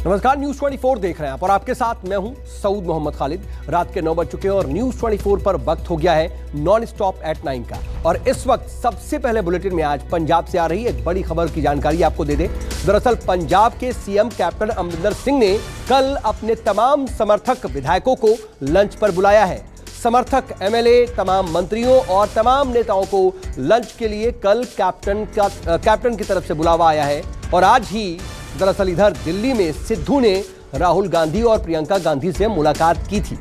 नमस्कार, न्यूज 24 देख रहे हैं आप और आपके साथ मैं हूं सऊद मोहम्मद खालिद। रात के 9 बज चुके हैं और न्यूज 24 पर वक्त हो गया है नॉन स्टॉप एट 9 का। और इस वक्त सबसे पहले बुलेटिन में आज पंजाब से आ रही एक बड़ी खबर की जानकारी आपको दे दें। दरअसल पंजाब के सीएम कैप्टन अमरिंदर सिंह ने कल अपने तमाम समर्थक विधायकों को लंच पर बुलाया है। समर्थक एमएलए, तमाम मंत्रियों और तमाम नेताओं को लंच के लिए कल कैप्टन की तरफ से बुलावा आया है। और आज ही दरअसल इधर दिल्ली में सिद्धू ने राहुल गांधी और प्रियंका गांधी से मुलाकात की थी।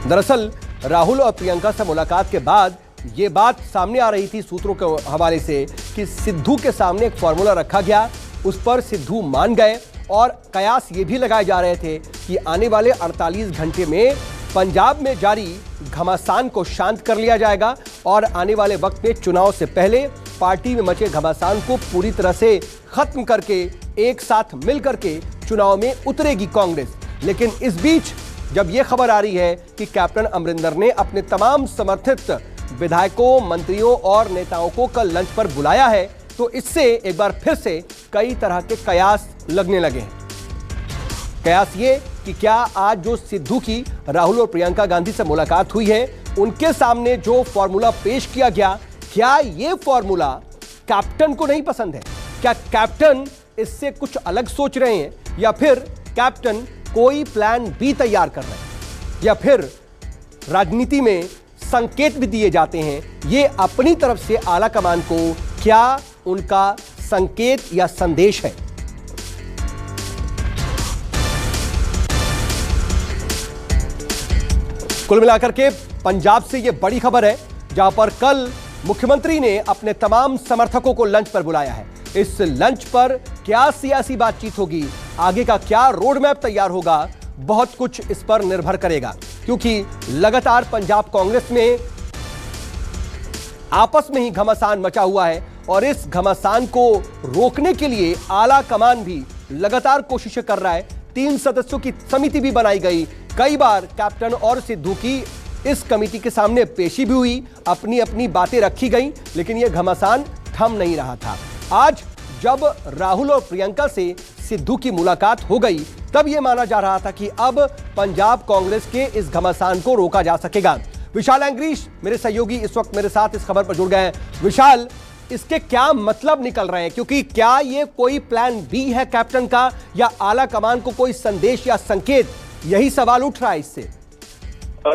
दरअसल राहुल और प्रियंका से मुलाकात के बाद यह बात सामने आ रही थी सूत्रों के हवाले से कि सिद्धू के सामने एक फॉर्मूला रखा गया, उस पर सिद्धू मान गए और कयास ये भी लगाए जा रहे थे कि आने वाले 48 घंटे में पंजाब में जारी घमासान को शांत कर लिया जाएगा और आने वाले वक्त में चुनाव से पहले पार्टी में मचे घमासान को पूरी तरह से खत्म करके एक साथ मिलकर के चुनाव में उतरेगी कांग्रेस। लेकिन इस बीच जब यह खबर आ रही है कि कैप्टन अमरिंदर ने अपने तमाम समर्थित विधायकों, मंत्रियों और नेताओं को कल लंच पर बुलाया है, तो इससे एक बार फिर से कई तरह के कयास लगने लगे हैं। कयास ये कि क्या आज जो सिद्धू की राहुल और प्रियंका गांधी से मुलाकात हुई है, उनके सामने जो फॉर्मूला पेश किया गया, क्या ये फॉर्मूला कैप्टन को नहीं पसंद है? क्या कैप्टन इससे कुछ अलग सोच रहे हैं या फिर कैप्टन कोई प्लान बी तैयार कर रहे हैं? या फिर राजनीति में संकेत भी दिए जाते हैं, ये अपनी तरफ से आला कमान को क्या उनका संकेत या संदेश है? कुल मिलाकर के पंजाब से यह बड़ी खबर है, जहां पर कल मुख्यमंत्री ने अपने तमाम समर्थकों को लंच पर बुलाया है। इस लंच पर क्या सियासी बातचीत होगी, आगे का क्या रोड मैप तैयार होगा, बहुत कुछ इस पर निर्भर करेगा, क्योंकि लगातार पंजाब कांग्रेस में आपस में ही घमासान मचा हुआ है और इस घमासान को रोकने के लिए आला कमान भी लगातार कोशिशें कर रहा है। 3 सदस्यों की समिति भी बनाई गई, कई बार कैप्टन और सिद्धू की इस कमेटी के सामने पेशी भी हुई, अपनी अपनी बातें रखी गई, लेकिन यह घमासान थम नहीं रहा था। आज जब राहुल और प्रियंका से सिद्धू की मुलाकात हो गई, तब यह माना जा रहा था कि अब पंजाब कांग्रेस के इस घमासान को रोका जा सकेगा। विशाल एंग्रीश मेरे सहयोगी इस वक्त मेरे साथ इस खबर पर जुड़ गए हैं। विशाल, इसके क्या मतलब निकल रहे हैं, क्योंकि क्या यह कोई प्लान बी है कैप्टन का या आला कमान को कोई संदेश या संकेत, यही सवाल उठ रहा है इससे?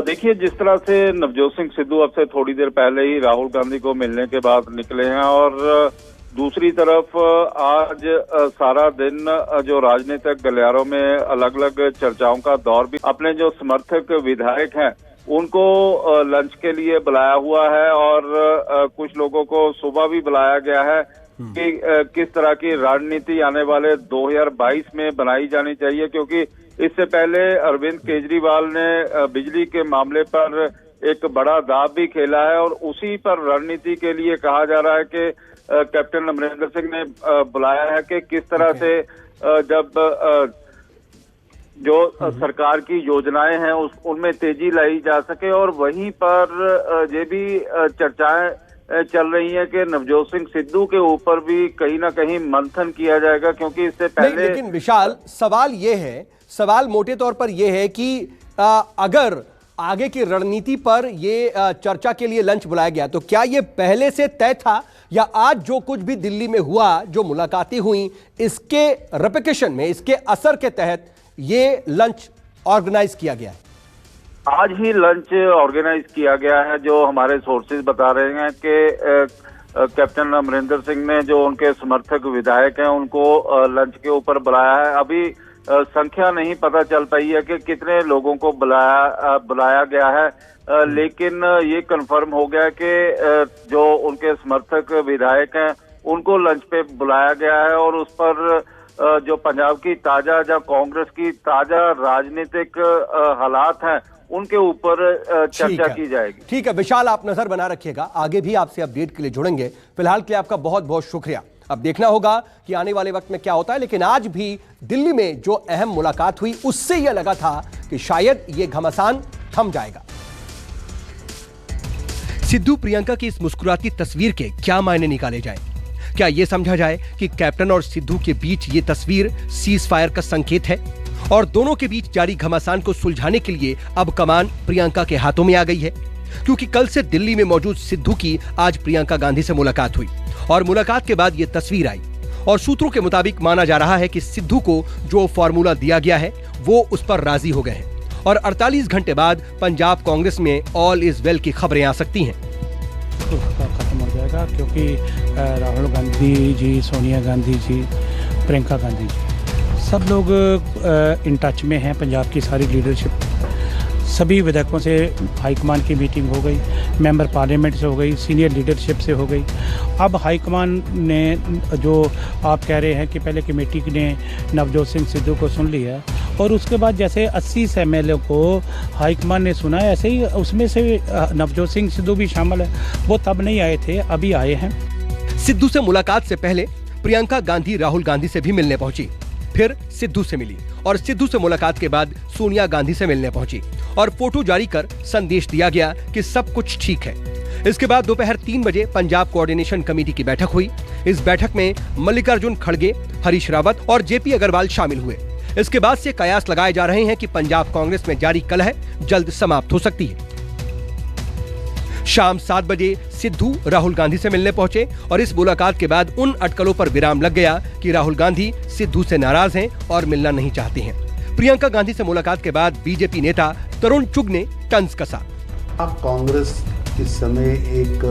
देखिए, जिस तरह से नवजोत सिंह सिद्धू अब से थोड़ी देर पहले ही राहुल गांधी को मिलने के बाद निकले हैं और दूसरी तरफ आज सारा दिन जो राजनीतिक गलियारों में अलग अलग चर्चाओं का दौर भी, अपने जो समर्थक विधायक हैं उनको लंच के लिए बुलाया हुआ है और कुछ लोगों को सुबह भी बुलाया गया है कि किस तरह की रणनीति आने वाले 2022 में बनाई जानी चाहिए, क्योंकि इससे पहले अरविंद केजरीवाल ने बिजली के मामले पर एक बड़ा दाव भी खेला है और उसी पर रणनीति के लिए कहा जा रहा है कि कैप्टन अमरिंदर सिंह ने बुलाया है कि किस तरह से जब जो सरकार की योजनाएं हैं उनमें तेजी लाई जा सके। और वहीं पर ये भी चर्चाएं चल रही है कि नवजोत सिंह सिद्धू के ऊपर भी कहीं ना कहीं मंथन किया जाएगा, क्योंकि इससे पहले लेकिन विशाल, सवाल मोटे तौर पर यह है कि अगर आगे की रणनीति पर यह चर्चा के लिए लंच बुलाया गया, तो क्या यह पहले से तय था या आज जो कुछ भी दिल्ली में हुआ, जो मुलाकातें हुई, इसके रेपिटेशन में, इसके असर के तहत ये लंच ऑर्गेनाइज किया गया है? आज ही लंच ऑर्गेनाइज किया गया है। जो हमारे सोर्सेज बता रहे हैं कि कैप्टन अमरिंदर सिंह ने जो उनके समर्थक विधायक हैं उनको लंच के ऊपर बुलाया है। अभी संख्या नहीं पता चल पाई है कि कितने लोगों को बुलाया गया है, लेकिन ये कंफर्म हो गया कि जो उनके समर्थक विधायक हैं उनको लंच पे बुलाया गया है और उस पर जो पंजाब की ताजा या कांग्रेस की ताजा राजनीतिक हालात हैं उनके ऊपर चर्चा की जाएगी। ठीक है विशाल, आप नजर बना रखिएगा, आगे भी आपसे अपडेट के लिए जुड़ेंगे। फिलहाल के लिए आपका बहुत बहुत शुक्रिया। अब देखना होगा कि आने वाले वक्त में क्या होता है, लेकिन आज भी दिल्ली में जो अहम मुलाकात हुई उससे यह लगा था कि शायद यह घमासान थम जाएगा। सिद्धू प्रियंका की इस मुस्कुराती तस्वीर के क्या मायने निकाले जाएं? क्या ये समझा जाए कि कैप्टन और सिद्धू के बीच ये तस्वीर सीज फायर का संकेत है और दोनों के बीच जारी घमासान को सुलझाने के लिए अब कमान प्रियंका के हाथों में आ गई है? क्योंकि कल से दिल्ली में मौजूद सिद्धू की आज प्रियंका गांधी से मुलाकात हुई और मुलाकात के बाद ये तस्वीर आई और सूत्रों के मुताबिक माना जा रहा है कि सिद्धू को जो फॉर्मूला दिया गया है वो उस पर राजी हो गए हैं और 48 घंटे बाद पंजाब कांग्रेस में ऑल इज वेल की खबरें आ सकती हैं। खत्म हो जाएगा क्योंकि राहुल गांधी जी, सोनिया गांधी जी, प्रियंका गांधी जी सब लोग इन टच में हैं। पंजाब की सारी लीडरशिप, सभी विधायकों से हाईकमान की मीटिंग हो गई, मेंबर पार्लियामेंट से हो गई, सीनियर लीडरशिप से हो गई। अब हाईकमान ने जो आप कह रहे हैं कि पहले कमेटी ने नवजोत सिंह सिद्धू को सुन लिया और उसके बाद जैसे 80 MLA को हाईकमान ने सुना, ऐसे ही उसमें से नवजोत सिंह सिद्धू भी शामिल है। वो तब नहीं आए थे, अभी आए हैं। सिद्धू से मुलाकात से पहले प्रियंका गांधी राहुल गांधी से भी मिलने पहुंची, फिर सिद्धू से मिली और सिद्धू से मुलाकात के बाद सोनिया गांधी से मिलने पहुंची और फोटो जारी कर संदेश दिया गया कि सब कुछ ठीक है। इसके बाद दोपहर 3 बजे पंजाब कोऑर्डिनेशन कमेटी की बैठक हुई। इस बैठक में मल्लिकार्जुन खड़गे, हरीश रावत और जेपी अग्रवाल शामिल हुए। इसके बाद से कयास लगाए जा रहे हैं कि पंजाब कांग्रेस में जारी कलह जल्द समाप्त हो सकती है। शाम 7 बजे सिद्धू राहुल गांधी से मिलने पहुंचे और इस मुलाकात के बाद उन अटकलों पर विराम लग गया कि राहुल गांधी सिद्धू से नाराज हैं और मिलना नहीं चाहते हैं। प्रियंका गांधी से मुलाकात के बाद बीजेपी नेता तरुण चुग ने तंज कसा। कांग्रेस इस समय एक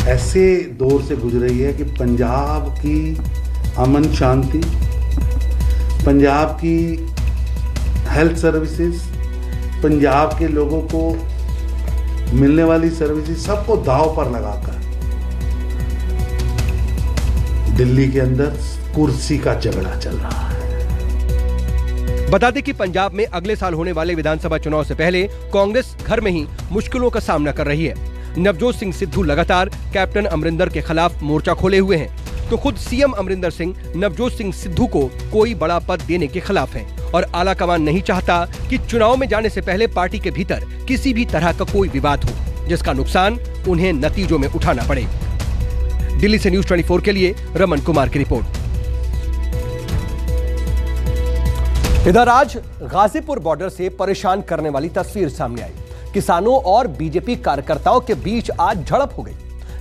ऐसे दौर से गुजर रही है कि पंजाब की अमन शांति, पंजाब की हेल्थ सर्विसेज, पंजाब के लोगों को मिलने वाली सर्विसेज सबको दांव पर लगाकर दिल्ली के अंदर कुर्सी का झगड़ा चल रहा है। बता दें कि पंजाब में अगले साल होने वाले विधानसभा चुनाव से पहले कांग्रेस घर में ही मुश्किलों का सामना कर रही है। नवजोत सिंह सिद्धू लगातार कैप्टन अमरिंदर के खिलाफ मोर्चा खोले हुए हैं, तो खुद सीएम अमरिंदर सिंह नवजोत सिंह सिद्धू को कोई बड़ा पद देने के खिलाफ हैं और आला कमान नहीं चाहता कि चुनाव में जाने से पहले पार्टी के भीतर किसी भी तरह का कोई विवाद हो जिसका नुकसान उन्हें नतीजों में उठाना पड़े। दिल्ली से न्यूज़ 24 के लिए रमन कुमार की रिपोर्ट। इधर आज गाजीपुर बॉर्डर से परेशान करने वाली तस्वीर सामने आई। किसानों और बीजेपी कार्यकर्ताओं के बीच आज झड़प हो गई।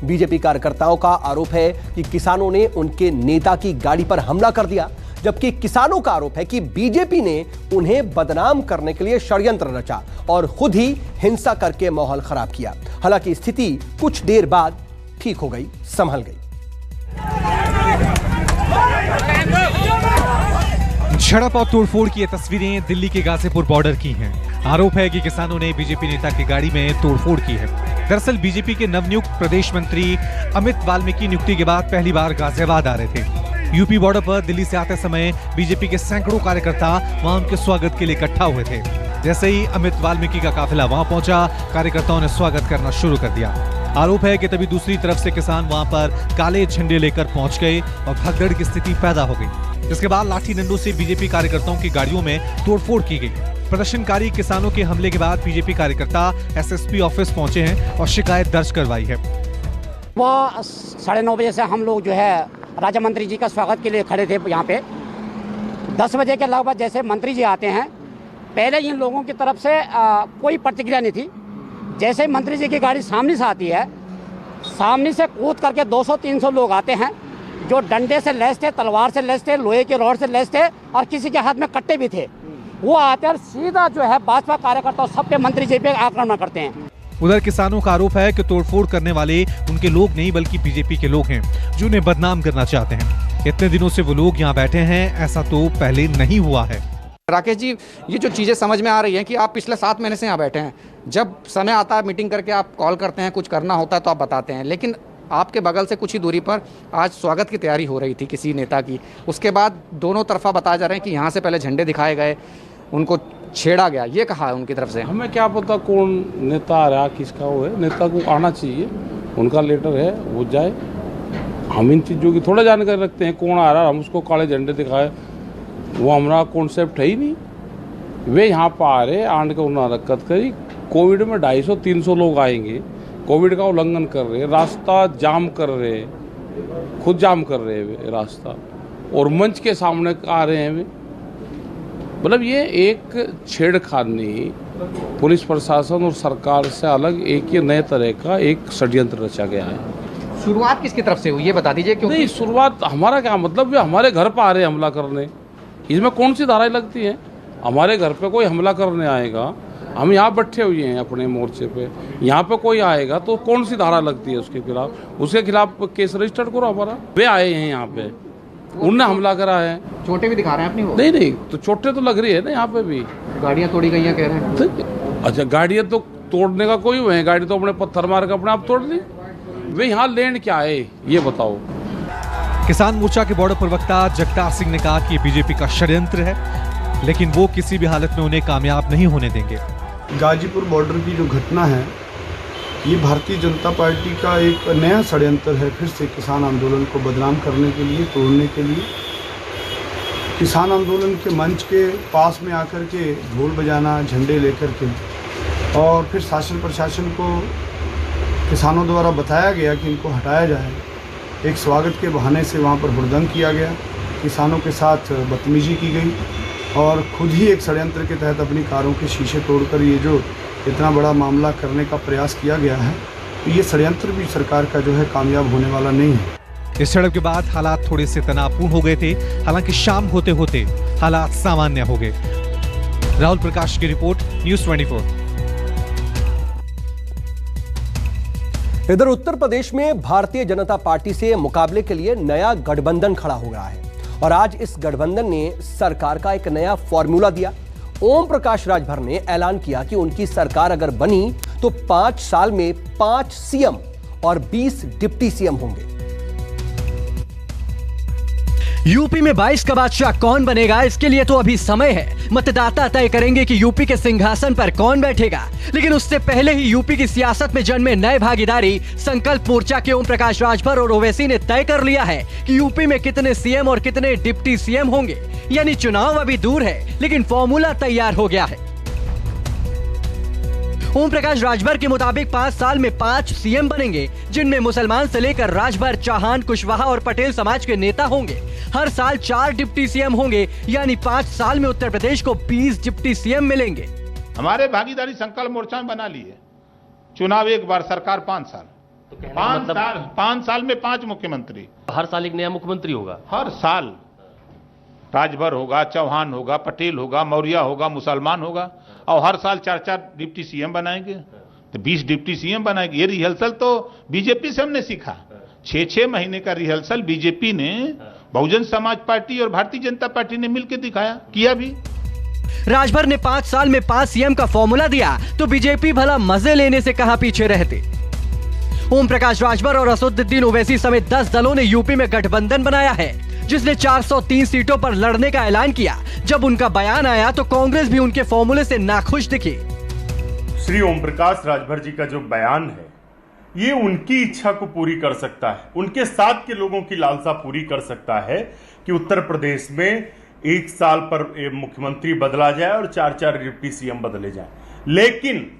बीजेपी कार्यकर्ताओं का आरोप है कि किसानों ने उनके नेता की गाड़ी पर हमला कर दिया, जबकि किसानों का आरोप है कि बीजेपी ने उन्हें बदनाम करने के लिए षड्यंत्र रचा और खुद ही हिंसा करके माहौल खराब किया। हालांकि स्थिति कुछ देर बाद ठीक हो गई, संभल गई। झड़प और तोड़फोड़ की ये तस्वीरें दिल्ली के गाजीपुर बॉर्डर की हैं। आरोप है कि किसानों ने बीजेपी नेता की गाड़ी में तोड़फोड़ की है। दरअसल बीजेपी के नवनियुक्त प्रदेश मंत्री अमित वाल्मीकि नियुक्ति के बाद पहली बार गाजियाबाद आ रहे थे। यूपी बॉर्डर पर दिल्ली से आते समय बीजेपी के सैकड़ों कार्यकर्ता वहां उनके स्वागत के लिए इकट्ठा हुए थे। जैसे ही अमित वाल्मीकि का काफिला वहां पहुंचा, कार्यकर्ताओं ने स्वागत करना शुरू कर दिया। आरोप है कि तभी दूसरी तरफ से किसान वहां पर काले झंडे लेकर पहुंच गए और भगदड़ की स्थिति पैदा हो गई। इसके बाद लाठी डंडों से बीजेपी कार्यकर्ताओं की गाड़ियों में तोड़फोड़ की गई। प्रदर्शनकारी किसानों के हमले के बाद बीजेपी कार्यकर्ता एसएसपी ऑफिस पहुंचे हैं और शिकायत दर्ज करवाई है। वो 9:30 बजे से हम लोग जो है राज्य मंत्री जी का स्वागत के लिए खड़े थे यहाँ पे। 10 बजे के लगभग जैसे मंत्री जी आते हैं, पहले इन लोगों की तरफ से कोई प्रतिक्रिया नहीं थी। जैसे मंत्री जी की गाड़ी सामने से आती है, सामने से कूद करके 200-300 लोग आते हैं जो डंडे से लैस थे, तलवार से लैस थे, लोहे के रॉड से लैस थे और किसी के हाथ में कट्टे भी थे। वो आते हैं सीधा जो है भाजपा कार्यकर्ता सब पे मंत्री जी पे आक्रमण करते हैं। उधर किसानों का आरोप है कि तोड़फोड़ करने वाले उनके लोग नहीं बल्कि बीजेपी के लोग हैं जो उन्हें बदनाम करना चाहते हैं। इतने दिनों से वो लोग यहाँ बैठे हैं, ऐसा तो पहले नहीं हुआ है। राकेश जी, ये जो चीज़ें समझ में आ रही हैं कि आप पिछले 7 महीने से यहाँ बैठे हैं, जब समय आता है मीटिंग करके आप कॉल करते हैं, कुछ करना होता है तो आप बताते हैं, लेकिन आपके बगल से कुछ ही दूरी पर आज स्वागत की तैयारी हो रही थी किसी नेता की। उसके बाद दोनों तरफा बताया जा रहे हैं कि यहाँ से पहले झंडे दिखाए गए, उनको छेड़ा गया, ये कहा है उनकी तरफ से। हमें क्या पता कौन नेता आ रहा, किसका वो है। नेता को आना चाहिए, उनका लेटर है, वो जाए। हम इन चीज़ों की थोड़ा जानकारी रखते हैं, कौन आ रहा, हम उसको काले झंडे दिखाए, वो हमारा कॉन्सेप्ट है ही नहीं। वे यहाँ पर आ रहे, आंड के उन्होंने हरकत करी। कोविड में 250-300 लोग आएंगे, कोविड का उल्लंघन कर रहे, रास्ता जाम कर रहे, खुद जाम कर रहे हैं वे रास्ता और मंच के सामने आ रहे हैं वे। मतलब ये एक छेड़खानी पुलिस प्रशासन और सरकार से अलग एक ये नए तरह का एक षड्यंत्र रचा गया है। शुरुआत किसकी तरफ से हुई ये बता दीजिए। क्योंकि नहीं, शुरुआत हमारा क्या मतलब, वे हमारे घर पर आ रहे हैं हमला करने, इसमें कौन सी धाराएं लगती हैं? हमारे घर पे कोई हमला करने आएगा, हम यहाँ बैठे हुए हैं अपने मोर्चे पे, यहाँ पे कोई आएगा तो कौन सी धारा लगती है उसके खिलाफ? उसके खिलाफ केस रजिस्टर्ड करो हमारा। वे आए हैं यहाँ पे, उनने हमला करा है। चोटें भी दिखा रहे हैं अपनी वो? नहीं, तो चोटें तो लग रही है ना यहाँ पे भी। गाड़ियाँ तोड़ी गई हैं कह रहे हैं। अच्छा, गाड़ियाँ तो तोड़ने का कोई हुए हैं, गाड़ी तो अपने पत्थर मार के अपने आप तोड़ ली। वे यहाँ लेन क्या है ये बताओ। किसान मोर्चा के बॉर्डर प्रवक्ता जगतार सिंह ने कहा कि ये बीजेपी का षड्यंत्र है, लेकिन वो किसी भी हालत में उन्हें कामयाब नहीं होने देंगे। गाजीपुर बॉर्डर की जो घटना है, ये भारतीय जनता पार्टी का एक नया षड्यंत्र है, फिर से किसान आंदोलन को बदनाम करने के लिए, तोड़ने के लिए। किसान आंदोलन के मंच के पास में आकर के ढोल बजाना, झंडे लेकर के, और फिर शासन प्रशासन को किसानों द्वारा बताया गया कि इनको हटाया जाए। एक स्वागत के बहाने से वहाँ पर हुड़दंग किया गया, किसानों के साथ बदतमीजी की गई और खुद ही एक षड्यंत्र के तहत अपनी कारों के शीशे तोड़कर ये जो इतना बड़ा मामला करने का प्रयास किया गया है, तो ये षड्यंत्र भी सरकार का जो है कामयाब होने वाला नहीं है। इस झड़प के बाद हालात थोड़े से तनावपूर्ण हो गए थे, हालांकि शाम होते होते हालात सामान्य हो गए। राहुल प्रकाश की रिपोर्ट, न्यूज़ 24। इधर उत्तर प्रदेश में भारतीय जनता पार्टी से मुकाबले के लिए नया गठबंधन खड़ा हो रहा है और आज इस गठबंधन ने सरकार का एक नया फॉर्मूला दिया। ओम प्रकाश राजभर ने ऐलान किया कि उनकी सरकार अगर बनी तो 5 साल में 5 सीएम और 20 डिप्टी सीएम होंगे। यूपी में 22 का बादशाह कौन बनेगा, इसके लिए तो अभी समय है। मतदाता तय करेंगे कि यूपी के सिंहासन पर कौन बैठेगा, लेकिन उससे पहले ही यूपी की सियासत में जन्मे नए भागीदारी संकल्प मोर्चा के ओम प्रकाश राजभर और ओवैसी ने तय कर लिया है कि यूपी में कितने सीएम और कितने डिप्टी सीएम होंगे। यानी चुनाव अभी दूर है, लेकिन फॉर्मूला तैयार हो गया है। ओम प्रकाश राजभर के मुताबिक 5 साल में 5 सीएम बनेंगे, जिनमें मुसलमान से लेकर राजभर, चौहान, कुशवाहा और पटेल समाज के नेता होंगे। हर साल 4 डिप्टी सीएम होंगे, यानी 5 साल में उत्तर प्रदेश को 20 डिप्टी सीएम मिलेंगे। हमारे भागीदारी संकल्प मोर्चा में बना ली है। चुनाव एक बार, सरकार 5 साल। तो 5 साल में 5 मुख्यमंत्री। हर साल एक नया मुख्यमंत्री होगा। हर साल राजभर होगा, चौहान होगा, पटेल होगा, मौर्य होगा, मुसलमान होगा, और हर साल 4-4 डिप्टी सीएम बनाएंगे, तो 20 डिप्टी सीएम बनाएंगे। ये रिहर्सल तो बीजेपी से हमने सीखा। 6-6 महीने का रिहर्सल बीजेपी ने, बहुजन समाज पार्टी और भारतीय जनता पार्टी ने मिलकर दिखाया, किया भी। राजभर ने 5 साल में 5 सीएम का फॉर्मूला दिया तो बीजेपी भला मजे लेने से कहां पीछे रहते। ओम प्रकाश राजभर और असदुद्दीन ओवैसी समेत 10 दलों ने यूपी में गठबंधन बनाया है, जिसने 403 सीटों पर लड़ने का ऐलान किया। जब उनका बयान आया तो कांग्रेस भी उनके फॉर्मूले से नाखुश दिखी। श्री ओम प्रकाश राजभर जी का जो बयान है, ये उनकी इच्छा को पूरी कर सकता है, उनके साथ के लोगों की लालसा पूरी कर सकता है कि उत्तर प्रदेश में 1 साल पर मुख्यमंत्री बदला जाए और 4-4 डिप्टी सीएम बदले जाए। लेकिन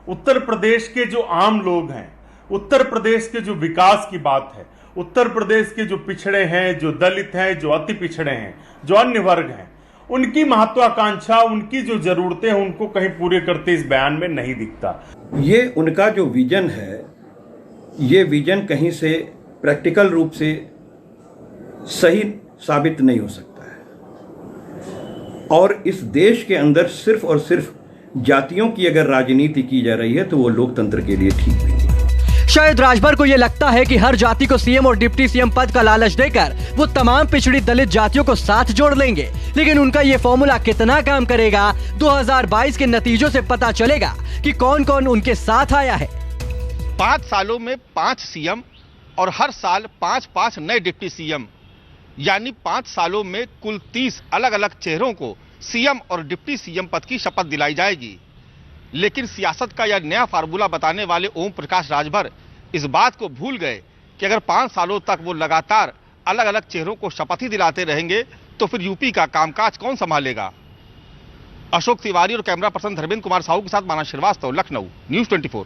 उत्तर प्रदेश के जो आम लोग हैं, उत्तर प्रदेश के जो विकास की बात है, उत्तर प्रदेश के जो पिछड़े हैं, जो दलित हैं, जो अति पिछड़े हैं, जो अन्य वर्ग हैं, उनकी महत्वाकांक्षा, उनकी जो जरूरतें हैं, उनको कहीं पूरे करते इस बयान में नहीं दिखता। ये उनका जो विजन है, ये विजन कहीं से प्रैक्टिकल रूप से सही साबित नहीं हो सकता है। और इस देश के अंदर सिर्फ और सिर्फ जातियों की अगर राजनीति की जा रही है तो वो लोकतंत्र के लिए ठीक नहीं है। शायद राजभर को यह लगता है कि हर जाति को सीएम और डिप्टी सीएम पद का लालच देकर वो तमाम पिछड़ी दलित जातियों को साथ जोड़ लेंगे, लेकिन उनका ये फॉर्मूला कितना काम करेगा 2022 के नतीजों से पता चलेगा कि कौन कौन उनके साथ आया है। 5 सालों में 5 सीएम और हर साल 5-5 नए डिप्टी सीएम, यानी 5 सालों में कुल 30 अलग अलग चेहरों को सीएम और डिप्टी सीएम पद की शपथ दिलाई जाएगी। लेकिन सियासत का यह नया फार्मूला बताने वाले ओम प्रकाश राजभर इस बात को भूल गए कि अगर 5 सालों तक वो लगातार अलग अलग चेहरों को शपथ ही दिलाते रहेंगे तो फिर यूपी का कामकाज कौन संभालेगा। अशोक तिवारी और कैमरा पर्सन धर्मेंद्र कुमार साहू के साथ मानव श्रीवास्तव, लखनऊ, न्यूज़ 24।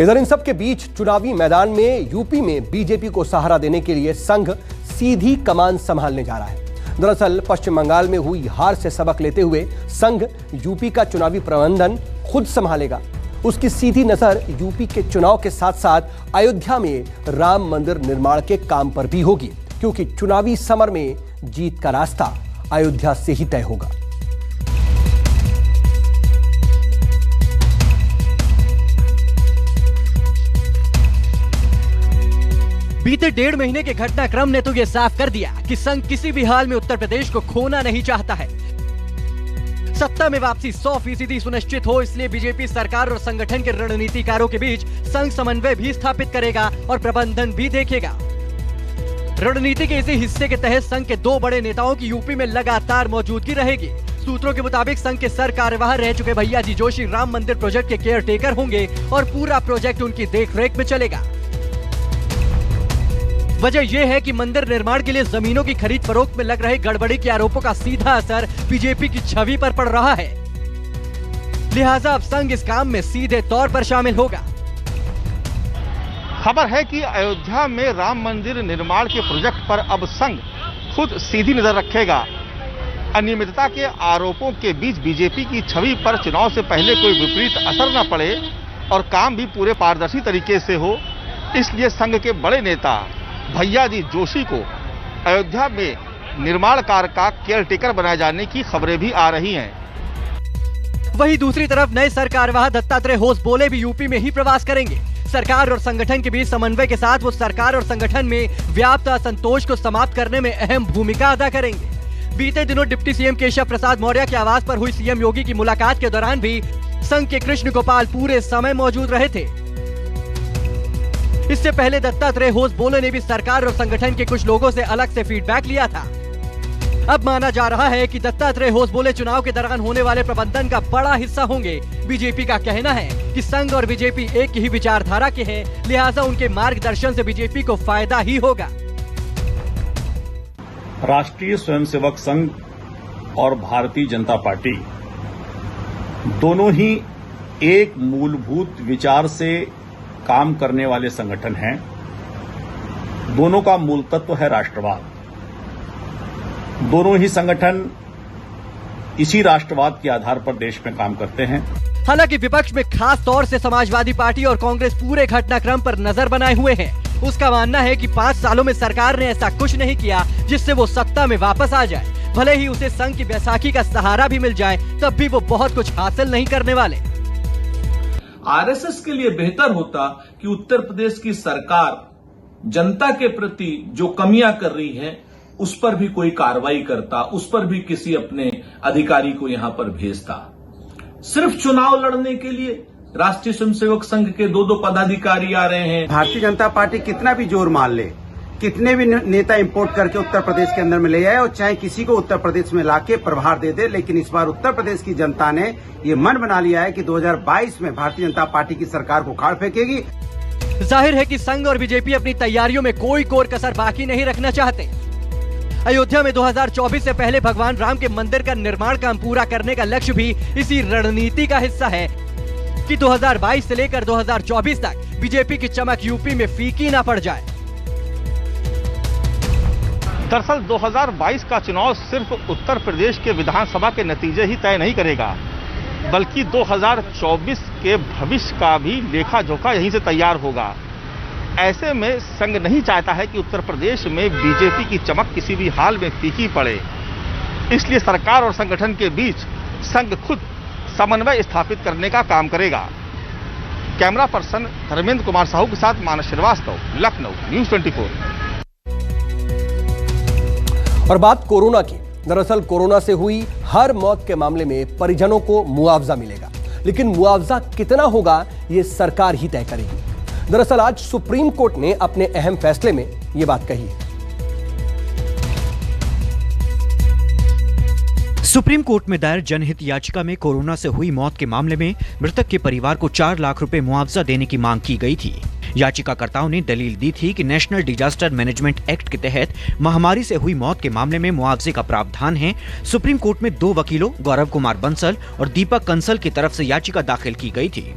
इधर इन सब के बीच चुनावी मैदान में यूपी में बीजेपी को सहारा देने के लिए संघ सीधी कमान संभालने जा रहा है। दरअसल पश्चिम बंगाल में हुई हार से सबक लेते हुए संघ यूपी का चुनावी प्रबंधन खुद संभालेगा। उसकी सीधी नजर यूपी के चुनाव के साथ साथ अयोध्या में राम मंदिर निर्माण के काम पर भी होगी, क्योंकि चुनावी समर में जीत का रास्ता अयोध्या से ही तय होगा। बीते 1.5 महीने के घटनाक्रम ने तो ये साफ कर दिया कि संघ किसी भी हाल में उत्तर प्रदेश को खोना नहीं चाहता है। सत्ता में वापसी 100% सुनिश्चित हो, इसलिए बीजेपी सरकार और संगठन के रणनीतिकारों के बीच संघ समन्वय भी स्थापित करेगा और प्रबंधन भी देखेगा। रणनीति के इसी हिस्से के तहत संघ के 2 बड़े नेताओं की यूपी में लगातार मौजूदगी रहेगी। सूत्रों के मुताबिक संघ के सर कार्यवाह रह चुके भैया जी जोशी राम मंदिर प्रोजेक्ट के केयर टेकर होंगे और पूरा प्रोजेक्ट उनकी देखरेख में चलेगा। वजह यह है कि मंदिर निर्माण के लिए जमीनों की खरीद फरोख्त में लग रहे गड़बड़ी के आरोपों का सीधा असर बीजेपी की छवि पर पड़ रहा है। लिहाजा अब संघ इस काम में सीधे तौर पर शामिल होगा। खबर है कि अयोध्या में राम मंदिर निर्माण के प्रोजेक्ट पर अब संघ खुद सीधी नजर रखेगा। अनियमितता के आरोपों के बीच बीजेपी की छवि पर चुनाव से पहले कोई विपरीत असर न पड़े और काम भी पूरे पारदर्शी तरीके से हो, इसलिए संघ के बड़े नेता भैया जी जोशी को अयोध्या में निर्माण कार्य का केयरटेकर बनाए जाने की खबरें भी आ रही हैं। वहीं दूसरी तरफ नए सर कार्यवाह दत्तात्रेय होसबोले भी यूपी में ही प्रवास करेंगे। सरकार और संगठन के बीच समन्वय के साथ वो सरकार और संगठन में व्याप्त असंतोष को समाप्त करने में अहम भूमिका अदा करेंगे। बीते दिनों डिप्टी सीएम केशव प्रसाद मौर्य के आवास पर हुई सीएम योगी की मुलाकात के दौरान भी संघ के कृष्ण गोपाल पूरे समय मौजूद रहे थे। इससे पहले दत्तात्रेय होसबोले ने भी सरकार और संगठन के कुछ लोगों से अलग से फीडबैक लिया था। अब माना जा रहा है कि दत्तात्रेय होसबोले चुनाव के दौरान होने वाले प्रबंधन का बड़ा हिस्सा होंगे। बीजेपी का कहना है कि संघ और बीजेपी एक ही विचारधारा के हैं, लिहाजा उनके मार्गदर्शन से बीजेपी को फायदा ही होगा। राष्ट्रीय स्वयंसेवक संघ और भारतीय जनता पार्टी दोनों ही एक मूलभूत विचार से काम करने वाले संगठन हैं। दोनों का मूल तत्व है राष्ट्रवाद। दोनों ही संगठन इसी राष्ट्रवाद के आधार पर देश में काम करते हैं। हालांकि विपक्ष में खास तौर से समाजवादी पार्टी और कांग्रेस पूरे घटनाक्रम पर नजर बनाए हुए हैं। उसका मानना है कि 5 सालों में सरकार ने ऐसा कुछ नहीं किया जिससे वो सत्ता में वापस आ जाए। भले ही उसे संघ की बैसाखी का सहारा भी मिल जाए, तब भी वो बहुत कुछ हासिल नहीं करने वाले। आरएसएस के लिए बेहतर होता कि उत्तर प्रदेश की सरकार जनता के प्रति जो कमियां कर रही है उस पर भी कोई कार्रवाई करता, उस पर भी किसी अपने अधिकारी को यहां पर भेजता। सिर्फ चुनाव लड़ने के लिए राष्ट्रीय स्वयंसेवक संघ के 2 पदाधिकारी आ रहे हैं। भारतीय जनता पार्टी कितना भी जोर मार ले, कितने भी नेता इंपोर्ट करके उत्तर प्रदेश के अंदर में ले जाए और चाहे किसी को उत्तर प्रदेश में लाके प्रभार दे दे, लेकिन इस बार उत्तर प्रदेश की जनता ने ये मन बना लिया है कि 2022 में भारतीय जनता पार्टी की सरकार को उखाड़ फेंकेगी। जाहिर है कि संघ और बीजेपी अपनी तैयारियों में कोई कोर कसर बाकी नहीं रखना चाहते। अयोध्या में 2024 से पहले भगवान राम के मंदिर का निर्माण काम पूरा करने का लक्ष्य भी इसी रणनीति का हिस्सा है कि 2022 से लेकर 2024 तक बीजेपी की चमक यूपी में फीकी ना पड़ जाए। दरअसल 2022 का चुनाव सिर्फ उत्तर प्रदेश के विधानसभा के नतीजे ही तय नहीं करेगा, बल्कि 2024 के भविष्य का भी लेखा जोखा यहीं से तैयार होगा। ऐसे में संघ नहीं चाहता है कि उत्तर प्रदेश में बीजेपी की चमक किसी भी हाल में फीकी पड़े, इसलिए सरकार और संगठन के बीच संघ खुद समन्वय स्थापित करने का काम करेगा। कैमरा पर्सन धर्मेंद्र कुमार साहू के साथ मानस श्रीवास्तव, लखनऊ, न्यूज़ 24। और बात कोरोना की। दरअसल कोरोना से हुई हर मौत के मामले में परिजनों को मुआवजा मिलेगा, लेकिन मुआवजा कितना होगा ये सरकार ही तय करेगी। दरअसल आज सुप्रीम कोर्ट ने अपने अहम फैसले में ये बात कही है। सुप्रीम कोर्ट में दायर जनहित याचिका में कोरोना से हुई मौत के मामले में मृतक के परिवार को 4 लाख रुपए मुआवजा देने की मांग की गई थी। याचिकाकर्ताओं ने दलील दी थी कि नेशनल डिजास्टर मैनेजमेंट एक्ट के तहत महामारी से हुई मौत के मामले में मुआवजे का प्रावधान है। सुप्रीम कोर्ट में 2 वकीलों गौरव कुमार बंसल और दीपक कंसल की तरफ से याचिका दाखिल की गई थी।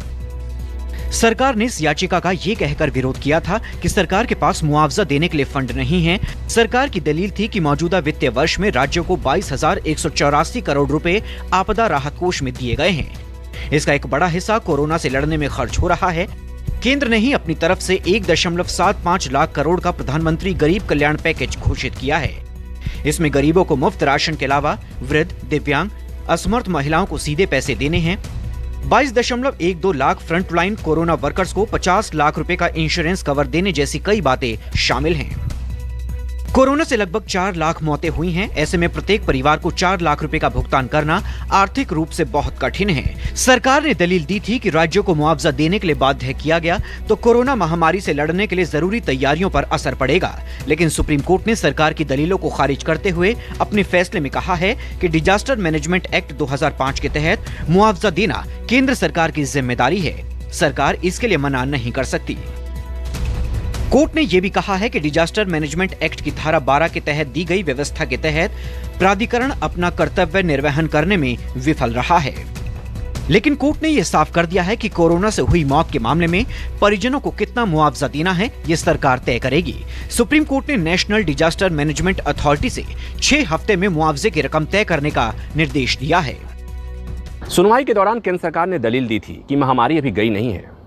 सरकार ने इस याचिका का ये कहकर विरोध किया था कि सरकार के पास मुआवजा देने के लिए फंड नहीं है। सरकार की दलील थी कि मौजूदा वित्तीय वर्ष में राज्यों को 22,184 करोड़ रुपए आपदा राहत कोष में दिए गए हैं। इसका एक बड़ा हिस्सा कोरोना से लड़ने में खर्च हो रहा है। केंद्र ने ही अपनी तरफ से 1.75 लाख करोड़ का प्रधानमंत्री गरीब कल्याण पैकेज घोषित किया है। इसमें गरीबों को मुफ्त राशन के अलावा वृद्ध, दिव्यांग, असमर्थ महिलाओं को सीधे पैसे देने हैं। 22.12 लाख फ्रंटलाइन कोरोना वर्कर्स को 50 लाख रुपए का इंश्योरेंस कवर देने जैसी कई बातें शामिल हैं। कोरोना से लगभग 4 लाख मौतें हुई हैं। ऐसे में प्रत्येक परिवार को 4 लाख रुपए का भुगतान करना आर्थिक रूप से बहुत कठिन है। सरकार ने दलील दी थी कि राज्यों को मुआवजा देने के लिए बाध्य किया गया तो कोरोना महामारी से लड़ने के लिए जरूरी तैयारियों पर असर पड़ेगा। लेकिन सुप्रीम कोर्ट ने सरकार की दलीलों को खारिज करते हुए अपने फैसले में कहा है कि डिजास्टर मैनेजमेंट एक्ट 2005 के तहत मुआवजा देना केंद्र सरकार की जिम्मेदारी है। सरकार इसके लिए मना नहीं कर सकती। कोर्ट ने यह भी कहा है कि डिजास्टर मैनेजमेंट एक्ट की धारा 12 के तहत दी गई व्यवस्था के तहत प्राधिकरण अपना कर्तव्य निर्वहन करने में विफल रहा है। लेकिन कोर्ट ने यह साफ कर दिया है कि कोरोना से हुई मौत के मामले में परिजनों को कितना मुआवजा देना है, ये सरकार तय करेगी। सुप्रीम कोर्ट ने नेशनल डिजास्टर मैनेजमेंट अथॉरिटी से 6 हफ्ते में मुआवजे की रकम तय करने का निर्देश दिया है। सुनवाई के दौरान केंद्र सरकार ने दलील दी थी कि महामारी अभी गई नहीं है।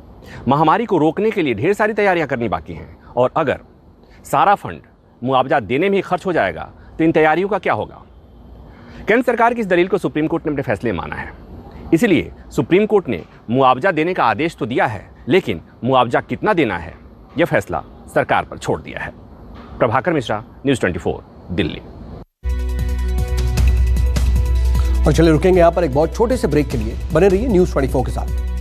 महामारी को रोकने के लिए ढेर सारी तैयारियां करनी बाकी हैं और अगर सारा फंड मुआवजा देने में ही खर्च हो जाएगा तो इन तैयारियों का क्या होगा। केंद्र सरकार की इस दलील को सुप्रीम कोर्ट ने अपने फैसले में माना है। इसलिए सुप्रीम कोर्ट ने मुआवजा देने का आदेश तो दिया है, लेकिन मुआवजा कितना देना है यह फैसला सरकार पर छोड़ दिया है। प्रभाकर मिश्रा, न्यूज़ 24, दिल्ली। और चलिए रुकेंगे यहाँ पर एक बहुत छोटे से ब्रेक के लिए। बने रहिए न्यूज़ 24 के साथ।